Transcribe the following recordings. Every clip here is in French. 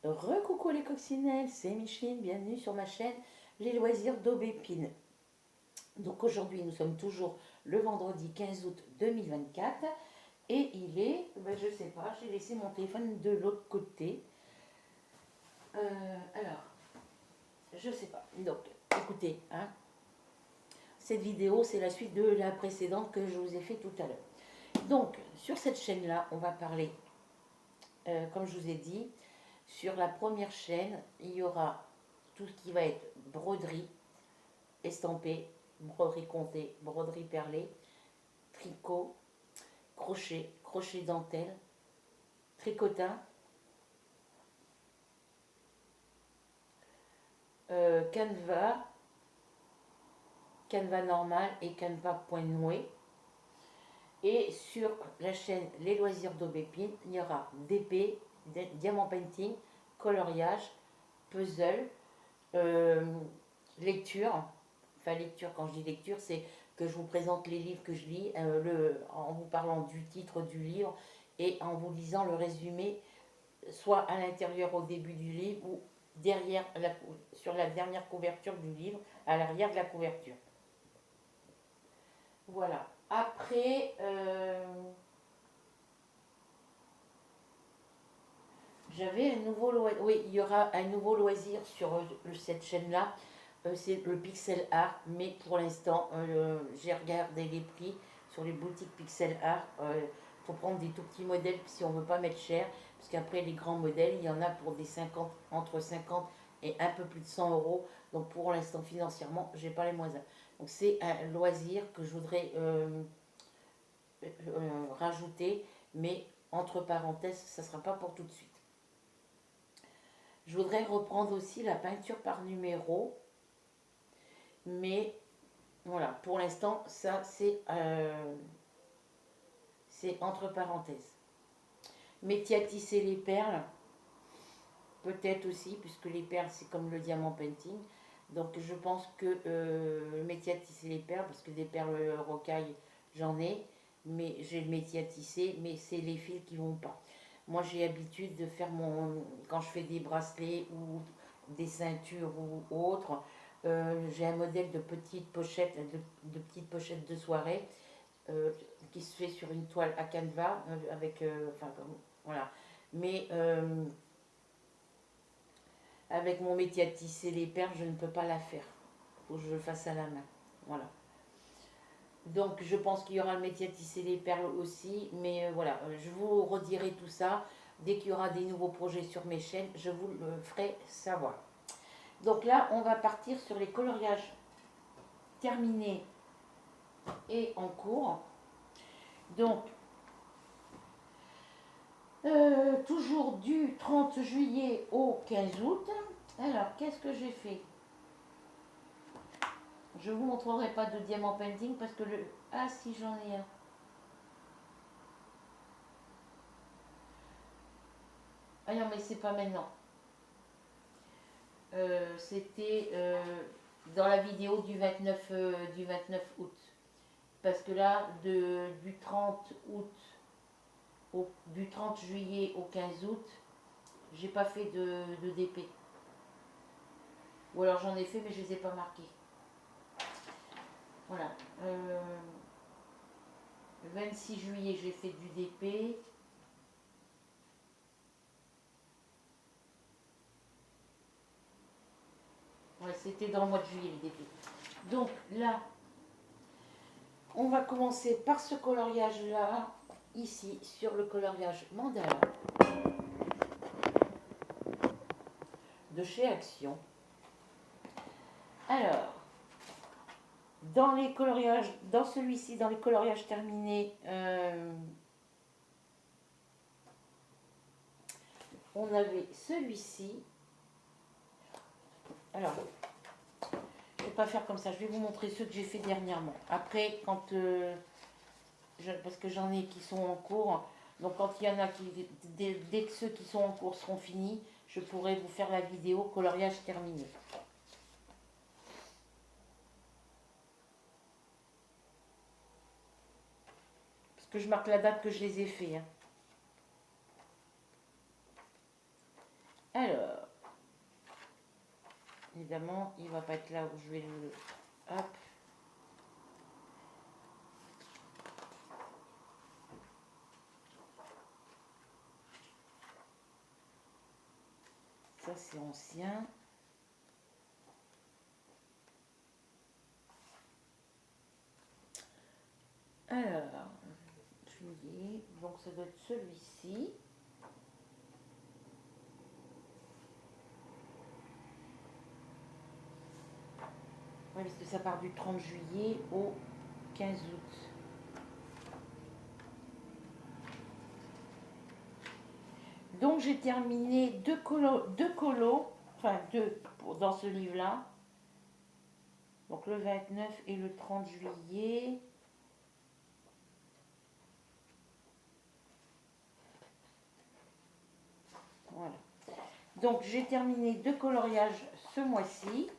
Recoucou les coccinelles, c'est Micheline, bienvenue sur ma chaîne Les Loisirs d'Aubépine. Donc aujourd'hui nous sommes toujours le vendredi 15 août 2024 et il est, je sais pas, j'ai laissé mon téléphone de l'autre côté. Alors, je sais pas. Donc écoutez, hein, cette vidéo c'est la suite de la précédente que je vous ai fait tout à l'heure. Donc sur cette chaîne là on va parler, comme je vous ai dit, sur la première chaîne il y aura tout ce qui va être broderie, estampée, broderie comptée, broderie perlée, tricot, crochet, crochet dentelle, tricotin, canevas, canevas normal et canevas point noué. Et sur la chaîne Les Loisirs d'Aubépine, il y aura DP, diamant painting, coloriage, puzzle, lecture. Enfin, lecture, quand je dis lecture, c'est que je vous présente les livres que je lis, en vous parlant du titre du livre et en vous lisant le résumé, soit à l'intérieur au début du livre ou derrière sur la dernière couverture du livre, à l'arrière de la couverture. Voilà. Après, j'avais un nouveau loisir. Oui, il y aura un nouveau loisir sur cette chaîne-là. C'est le pixel art, mais pour l'instant, j'ai regardé les prix sur les boutiques pixel art. Il faut prendre des tout petits modèles si on ne veut pas mettre cher, parce qu'après les grands modèles, il y en a pour des 50, entre 50 et un peu plus de 100 euros. Donc pour l'instant, financièrement, j'ai pas les moyens. Donc c'est un loisir que je voudrais rajouter, mais entre parenthèses, ça ne sera pas pour tout de suite. Je voudrais reprendre aussi la peinture par numéro, mais voilà, pour l'instant, ça c'est entre parenthèses. Métier à tisser les perles, peut-être aussi, puisque les perles c'est comme le diamant painting. Donc je pense que le métier à tisser les perles, parce que des perles rocailles j'en ai, mais j'ai le métier à tisser, mais c'est les fils qui vont pas. Moi j'ai l'habitude de faire quand je fais des bracelets ou des ceintures ou autres, j'ai un modèle de petite pochette, de petites pochettes de soirée, qui se fait sur une toile à canevas, avec, enfin voilà. Mais avec mon métier à tisser les perles, je ne peux pas la faire. Il faut que je le fasse à la main. Voilà. Donc je pense qu'il y aura le métier à tisser les perles aussi, mais voilà, je vous redirai tout ça. Dès qu'il y aura des nouveaux projets sur mes chaînes, je vous le ferai savoir. Donc là, on va partir sur les coloriages terminés et en cours. Donc, toujours du 30 juillet au 15 août. Alors, qu'est-ce que j'ai fait? Je ne vous montrerai pas de diamant painting parce que le... Ah si, j'en ai un. Ah non, mais c'est pas maintenant. C'était dans la vidéo du 29 août. Parce que là, du 30 août, du 30 juillet au 15 août, j'ai pas fait de DP. Ou alors j'en ai fait, mais je les ai pas marqués. Voilà. Le 26 juillet, j'ai fait du DP. Ouais, c'était dans le mois de juillet, le DP. Donc là, on va commencer par ce coloriage-là, ici, sur le coloriage mandala de chez Action. Alors, dans les coloriages, dans celui-ci, dans les coloriages terminés, on avait celui-ci. Alors, je ne vais pas faire comme ça, je vais vous montrer ceux que j'ai fait dernièrement. Après, quand parce que j'en ai qui sont en cours, donc quand il y en a qui, dès que ceux qui sont en cours seront finis, je pourrai vous faire la vidéo coloriage terminé. Parce que je marque la date que je les ai fait. Hein. Alors, évidemment, il va pas être là où je vais le... Hop. Ça, c'est ancien. Alors, juillet, donc ça doit être celui-ci. Oui, parce que ça part du 30 juillet au 15 août. Donc j'ai terminé deux colos, enfin deux dans ce livre-là. Donc le 29 et le 30 juillet. Voilà. Donc j'ai terminé deux coloriages ce mois-ci.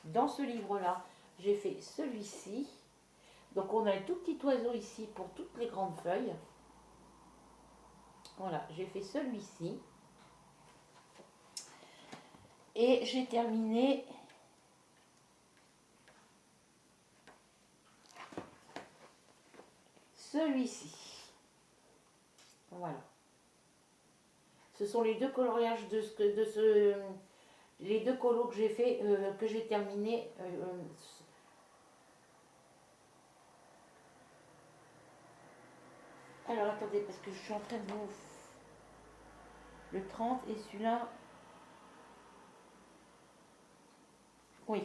Dans ce livre-là, j'ai fait celui-ci. Donc on a un tout petit oiseau ici pour toutes les grandes feuilles. Voilà, j'ai fait celui-ci. Et j'ai terminé celui-ci. Voilà. Ce sont les deux coloriages les deux colos que j'ai fait, que j'ai terminé. Alors attendez, parce que je suis en train de vous... Le 30 et celui-là... Oui,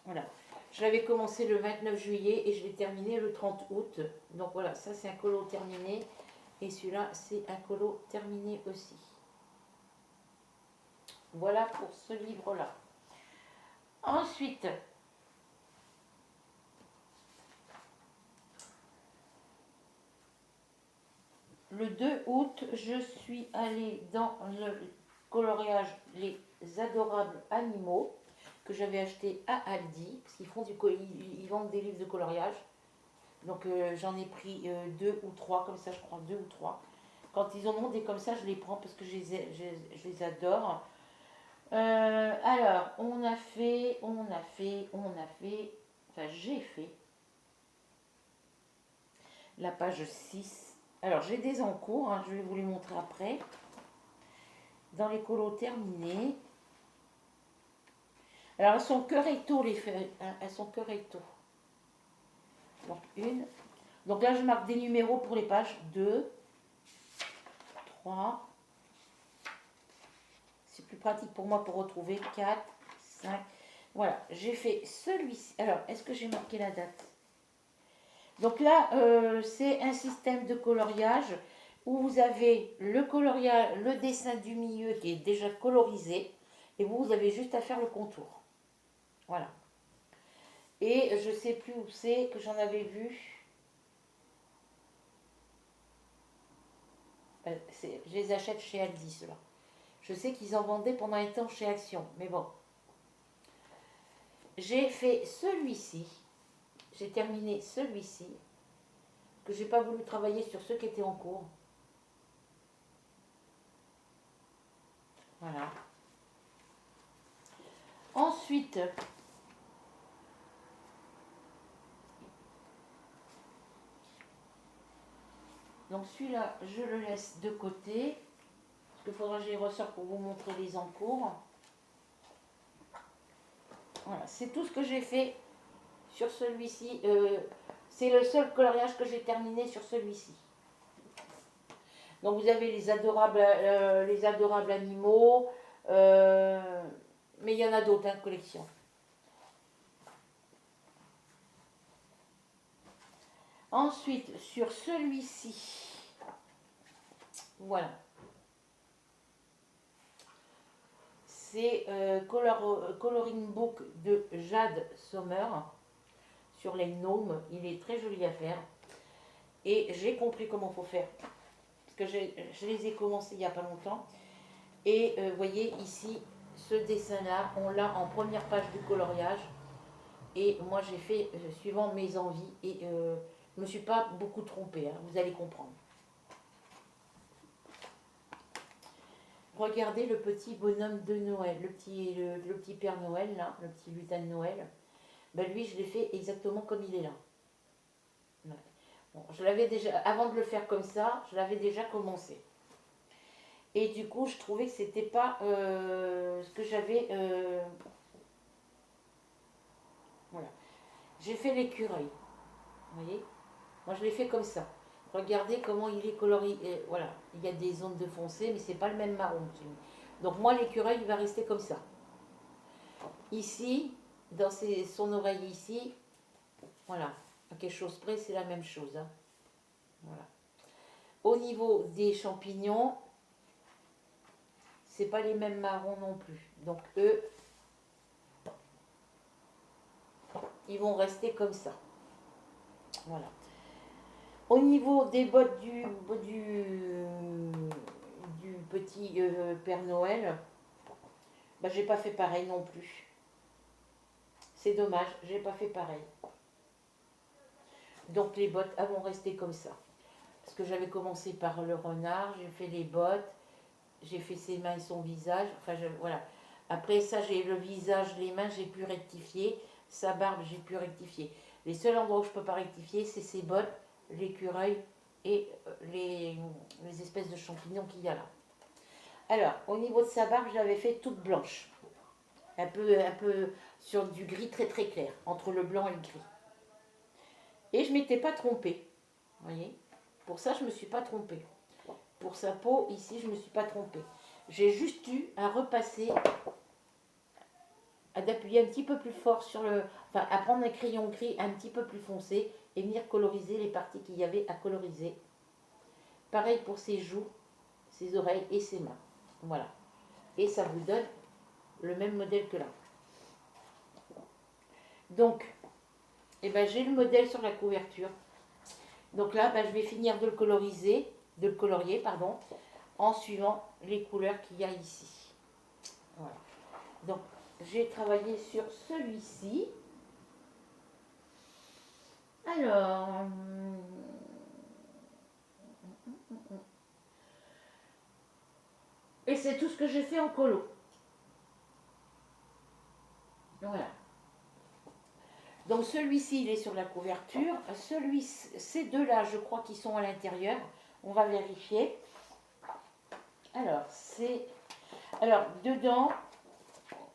voilà. Je l'avais commencé le 29 juillet et je l'ai terminé le 30 août. Donc voilà, ça c'est un colo terminé. Et celui-là, c'est un colo terminé aussi. Voilà pour ce livre-là. Ensuite, le 2 août, je suis allée dans le coloriage Les Adorables Animaux que j'avais acheté à Aldi, parce qu'ils font ils vendent des livres de coloriage. Donc j'en ai pris deux ou trois, comme ça je crois, deux ou trois. Quand ils en ont des comme ça, je les prends parce que je les adore. Alors, on a fait, enfin j'ai fait la page 6. Alors j'ai des en cours, hein, je vais vous les montrer après. Dans les colos terminés. Alors elles sont que recto les feuilles, hein, elles sont que recto. Donc une. Donc là je marque des numéros pour les pages 2, 3. C'est plus pratique pour moi pour retrouver 4, 5. Voilà, j'ai fait celui-ci. Alors, est-ce que j'ai marqué la date? Donc là, c'est un système de coloriage où vous avez le coloriage, le dessin du milieu qui est déjà colorisé et vous avez juste à faire le contour. Voilà. Et je ne sais plus où c'est que j'en avais vu. Je les achète chez Aldi, ceux-là. Je sais qu'ils en vendaient pendant un temps chez Action, mais bon. J'ai fait celui-ci. J'ai terminé celui-ci. Que j'ai pas voulu travailler sur ceux qui étaient en cours. Voilà. Ensuite, donc celui-là, je le laisse de côté. Parce qu'il faudra que je les ressors pour vous montrer les encours. Voilà, c'est tout ce que j'ai fait sur celui-ci. C'est le seul coloriage que j'ai terminé sur celui-ci. Donc vous avez les adorables animaux. Mais il y en a d'autres, hein, collection. Ensuite, sur celui-ci, voilà. C'est Coloring Book de Jade Sommer sur les gnomes. Il est très joli à faire. Et j'ai compris comment il faut faire. Parce que je les ai commencés il n'y a pas longtemps. Et vous voyez ici, ce dessin-là, on l'a en première page du coloriage. Et moi, j'ai fait suivant mes envies. Et je ne me suis pas beaucoup trompée, hein, vous allez comprendre. regardez le petit bonhomme de Noël, le petit Père Noël, là, le petit lutin de Noël. Ben lui, je l'ai fait exactement comme il est là. Ouais. Bon, je l'avais déjà, avant de le faire comme ça, je l'avais déjà commencé. Et du coup, je trouvais que c'était pas ce que j'avais. Voilà. J'ai fait l'écureuil. Vous voyez? Moi, je l'ai fait comme ça. Regardez comment il est coloré. Voilà. Il y a des zones de foncé, mais c'est pas le même marron. Donc, moi, l'écureuil, il va rester comme ça. Ici, dans son oreille ici, voilà. À quelque chose près, c'est la même chose. Hein. Voilà. Au niveau des champignons, c'est pas les mêmes marrons non plus. Donc, eux, ils vont rester comme ça. Voilà. Au niveau des bottes du petit Père Noël, bah, j'ai pas fait pareil non plus. C'est dommage, j'ai pas fait pareil. Donc les bottes elles vont rester comme ça. Parce que j'avais commencé par le renard, j'ai fait les bottes, j'ai fait ses mains et son visage. Enfin, voilà. Après ça, j'ai le visage, les mains, j'ai pu rectifier. Sa barbe, j'ai pu rectifier. Les seuls endroits où je peux pas rectifier, c'est ses bottes, l'écureuil et les espèces de champignons qu'il y a là. Alors, au niveau de sa barbe, je l'avais fait toute blanche. Un peu sur du gris très très clair, entre le blanc et le gris. Et je ne m'étais pas trompée. Vous voyez? Pour ça, je ne me suis pas trompée. Pour sa peau, ici, je ne me suis pas trompée. J'ai juste eu à repasser, à d'appuyer un petit peu plus fort sur le... Enfin, à prendre un crayon gris un petit peu plus foncé et venir coloriser les parties qu'il y avait à coloriser. Pareil pour ses joues, ses oreilles et ses mains. Voilà. Et ça vous donne le même modèle que là. Donc, eh ben, j'ai le modèle sur la couverture. Donc là, ben, je vais finir de le colorier, pardon, en suivant les couleurs qu'il y a ici. Voilà. Donc, j'ai travaillé sur celui-ci. Alors, et c'est tout ce que j'ai fait en colo. Voilà. Donc celui-ci, il est sur la couverture. Ces deux-là, je crois qu'ils sont à l'intérieur. On va vérifier. Alors, dedans,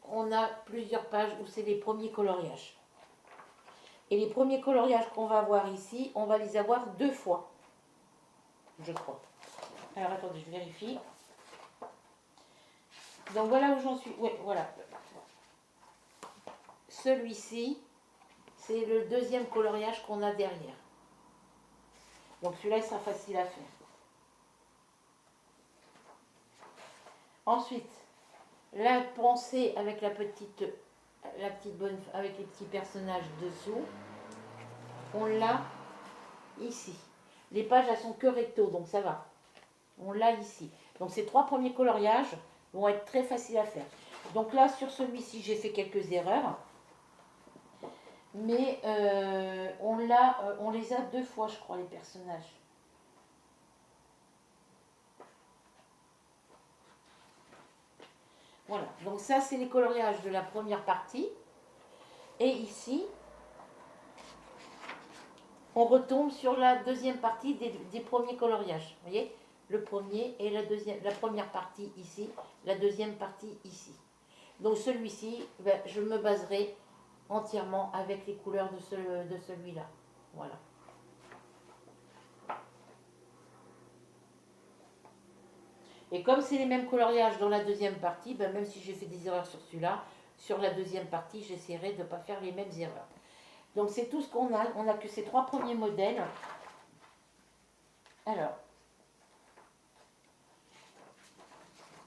on a plusieurs pages où c'est les premiers coloriages. Et les premiers coloriages qu'on va avoir ici, on va les avoir 2 fois. Je crois. Alors, attendez, je vérifie. Donc, voilà où j'en suis. Oui, voilà. Celui-ci, c'est le deuxième coloriage qu'on a derrière. Donc, celui-là, il sera facile à faire. Ensuite, la pensée avec la petite bonne, avec les petits personnages dessous, on l'a ici. Les pages, elles sont que recto, donc ça va. On l'a ici. Donc ces 3 premiers coloriages vont être très faciles à faire. Donc là, sur celui-ci, j'ai fait quelques erreurs. Mais on les a 2 fois, je crois, les personnages. Voilà. Donc ça, c'est les coloriages de la première partie. Et ici, on retombe sur la deuxième partie des premiers coloriages. Vous voyez? Le premier et la première partie ici, la deuxième partie ici. Donc celui-ci, ben, je me baserai entièrement avec les couleurs de celui-là. Voilà. Et comme c'est les mêmes coloriages dans la deuxième partie, ben, même si j'ai fait des erreurs sur celui-là, sur la deuxième partie, j'essaierai de ne pas faire les mêmes erreurs. Donc c'est tout ce qu'on a. On n'a que ces 3 premiers modèles. Alors,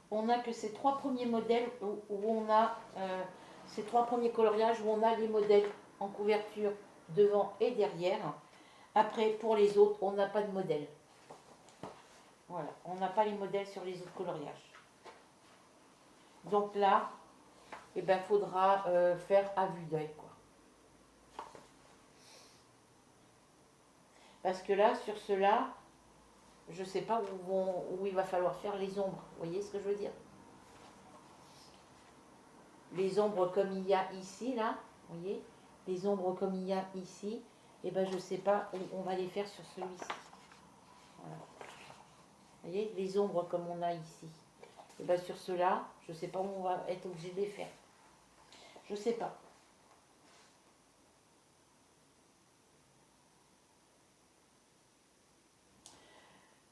on n'a que ces 3 premiers modèles où on a ces 3 premiers coloriages où on a les modèles en couverture devant et derrière. Après, pour les autres, on n'a pas de modèle. Voilà, on n'a pas les modèles sur les autres coloriages. Donc là, il faudra faire à vue d'œil, quoi. Parce que là, sur cela, je sais pas où il va falloir faire les ombres. Vous voyez ce que je veux dire? Les ombres comme il y a ici, là, vous voyez? Les ombres comme il y a ici, et ben je sais pas où on va les faire sur celui-ci. Voilà. Vous voyez? Les ombres comme on a ici. Et ben sur ceux-là, je sais pas où on va être obligé de les faire. Je sais pas.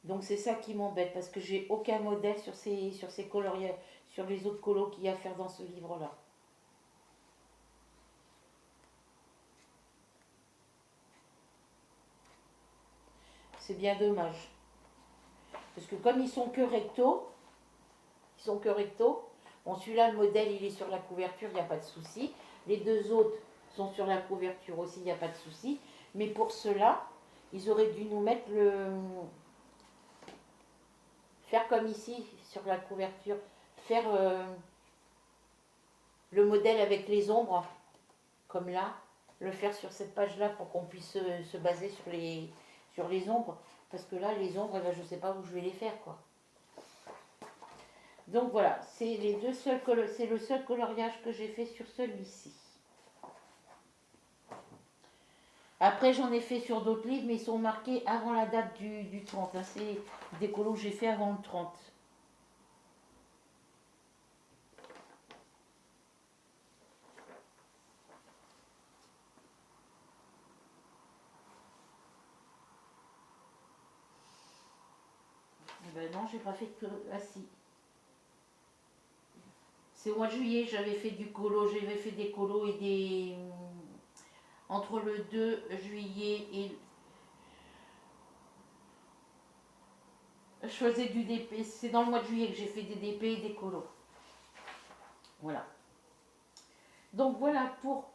Donc c'est ça qui m'embête, parce que j'ai aucun modèle sur ces coloriages, sur les autres colos qu'il y a à faire dans ce livre-là. C'est bien dommage. Parce que comme ils sont que recto, bon celui-là le modèle il est sur la couverture, il n'y a pas de souci. Les deux autres sont sur la couverture aussi, il n'y a pas de souci. Mais pour cela, ils auraient dû nous mettre faire comme ici sur la couverture, faire le modèle avec les ombres, comme là, le faire sur cette page-là pour qu'on puisse se baser sur les ombres. Parce que là, les ombres, je ne sais pas où je vais les faire, quoi. Donc voilà, c'est le seul coloriage que j'ai fait sur celui-ci. Après, j'en ai fait sur d'autres livres, mais ils sont marqués avant la date du 30. Hein. C'est des colos que j'ai fait avant le 30. Ben non, j'ai pas fait que... Ah si. C'est au mois de juillet, j'avais fait du colo, j'avais fait des colos et des... Entre le 2 juillet et... Je faisais du DP, c'est dans le mois de juillet que j'ai fait des DP et des colos. Voilà. Donc voilà pour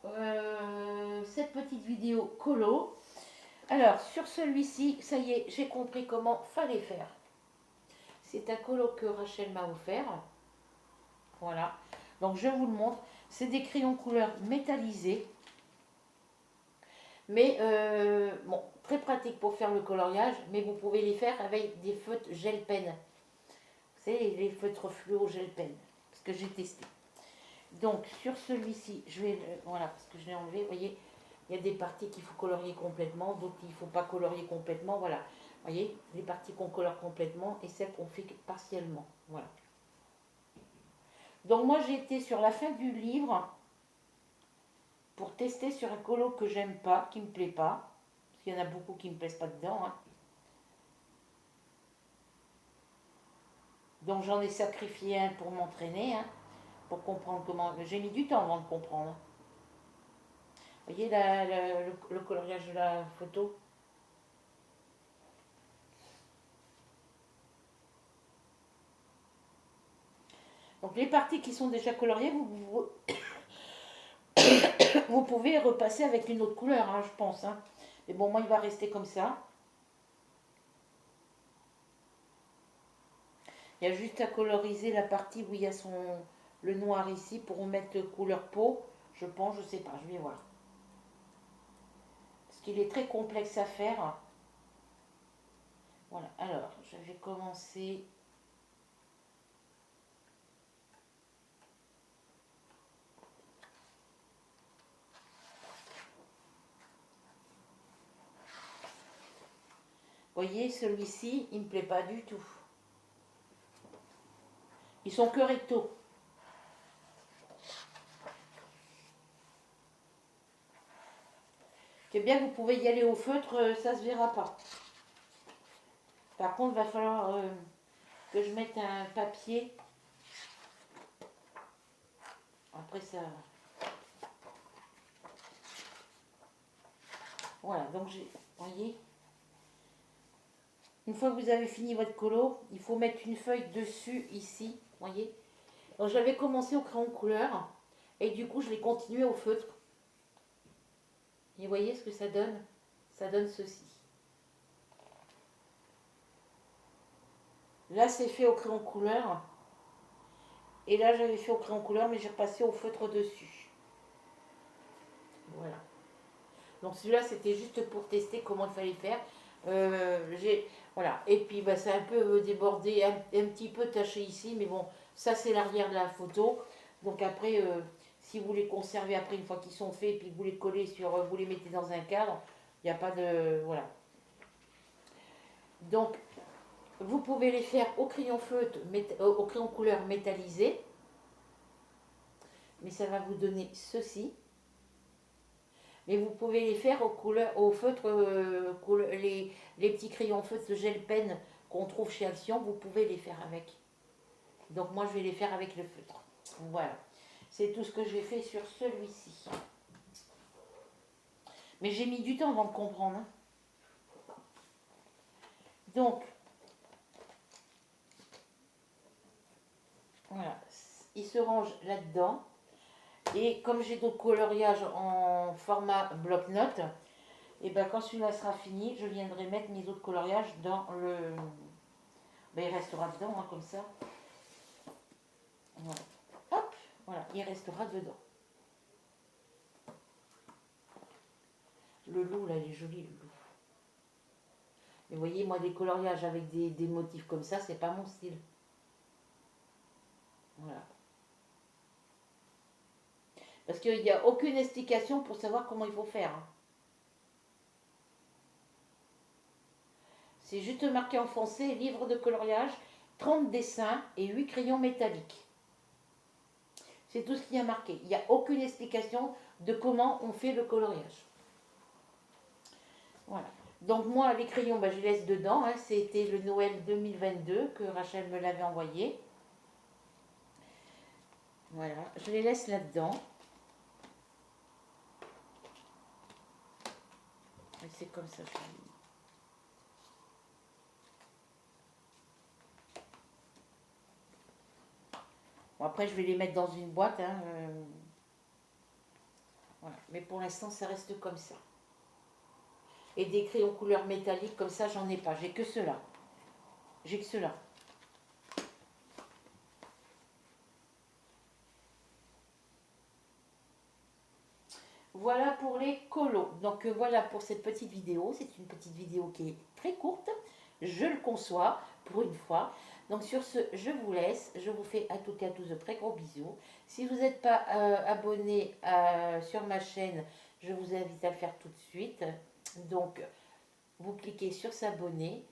cette petite vidéo colo. Alors, sur celui-ci, ça y est, j'ai compris comment fallait faire. C'est un colo que Rachel m'a offert. Voilà. Donc, je vous le montre. C'est des crayons couleur métallisés. Mais, bon, très pratique pour faire le coloriage. Mais vous pouvez les faire avec des feutres gel pen. Vous savez, les feutres fluo gel pen. Parce que j'ai testé. Donc, sur celui-ci, je vais... Voilà, parce que je l'ai enlevé. Vous voyez, il y a des parties qu'il faut colorier complètement, d'autres il ne faut pas colorier complètement. Voilà. Vous voyez, les parties qu'on colore complètement et celles qu'on fait partiellement. Voilà. Donc moi j'ai été sur la fin du livre pour tester sur un colo que j'aime pas, qui me plaît pas. Parce qu'il y en a beaucoup qui me plaisent pas dedans. Hein. Donc j'en ai sacrifié un pour m'entraîner, hein, pour comprendre comment... J'ai mis du temps avant de comprendre. Vous voyez le coloriage de la photo? Donc les parties qui sont déjà coloriées, vous pouvez repasser avec une autre couleur, hein, je pense. Hein. Mais bon, moi il va rester comme ça. Il y a juste à coloriser la partie où il y a le noir ici pour mettre couleur peau. Je pense, je sais pas, je vais voir. Parce qu'il est très complexe à faire. Voilà, alors je vais commencer. Vous voyez, celui-ci, il ne me plaît pas du tout. Ils sont que recto. C'est bien que vous pouvez y aller au feutre, ça se verra pas. Par contre, il va falloir que je mette un papier. Après ça... Voilà, donc j'ai... Vous voyez? Une fois que vous avez fini votre colo, il faut mettre une feuille dessus, ici, vous voyez. Donc j'avais commencé au crayon couleur, et du coup je l'ai continué au feutre. Et vous voyez ce que ça donne? Ça donne ceci. Là c'est fait au crayon couleur, et là j'avais fait au crayon couleur, mais j'ai repassé au feutre dessus. Voilà. Donc celui-là c'était juste pour tester comment il fallait faire. Voilà. Et puis bah, c'est un peu débordé, un petit peu taché ici, mais bon, ça c'est l'arrière de la photo. Donc après, si vous les conservez après une fois qu'ils sont faits, puis vous les collez sur, vous les mettez dans un cadre, il n'y a pas de, voilà. Donc vous pouvez les faire au crayon feutre, au crayon couleur métallisé, mais ça va vous donner ceci. Mais vous pouvez les faire au feutre, les petits crayons feutre gel pen qu'on trouve chez Action, vous pouvez les faire avec. Donc moi je vais les faire avec le feutre. Voilà. C'est tout ce que j'ai fait sur celui-ci. Mais j'ai mis du temps avant de comprendre, hein. Donc, voilà. Il se range là-dedans. Et comme j'ai d'autres coloriages en format bloc-notes, et ben quand celui-là sera fini, je viendrai mettre mes autres coloriages dans le... Ben, il restera dedans, hein, comme ça. Voilà. Hop, voilà, il restera dedans. Le loup, là, il est joli, le loup. Mais vous voyez, moi, des coloriages avec des motifs comme ça, c'est pas mon style. Voilà. Parce qu'il n'y a aucune explication pour savoir comment il faut faire, hein. C'est juste marqué en français, livre de coloriage, 30 dessins et 8 crayons métalliques. C'est tout ce qu'il y a marqué. Il n'y a aucune explication de comment on fait le coloriage. Voilà. Donc moi, les crayons, ben, je les laisse dedans, hein. C'était le Noël 2022 que Rachel me l'avait envoyé. Voilà, je les laisse là-dedans. Et c'est comme ça. Bon, après, je vais les mettre dans une boîte, hein, voilà. Mais pour l'instant, ça reste comme ça. Et des crayons couleur métallique comme ça, j'en ai pas. J'ai que ceux-là. J'ai que ceux-là. Voilà pour les colos. Donc voilà pour cette petite vidéo. C'est une petite vidéo qui est très courte. Je le conçois pour une fois. Donc sur ce, je vous laisse. Je vous fais à toutes et à tous de très gros bisous. Si vous n'êtes pas abonné sur ma chaîne, je vous invite à le faire tout de suite. Donc vous cliquez sur s'abonner,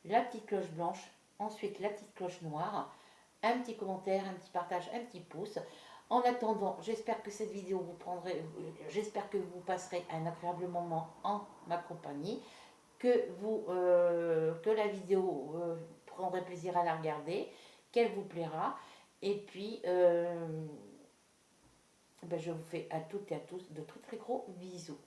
la petite cloche blanche, ensuite la petite cloche noire, un petit commentaire, un petit partage, un petit pouce. En attendant, j'espère que cette vidéo vous prendrez, j'espère que vous passerez un agréable moment en ma compagnie, que la vidéo prendrez plaisir à la regarder, qu'elle vous plaira. Et puis, ben je vous fais à toutes et à tous de très très gros bisous.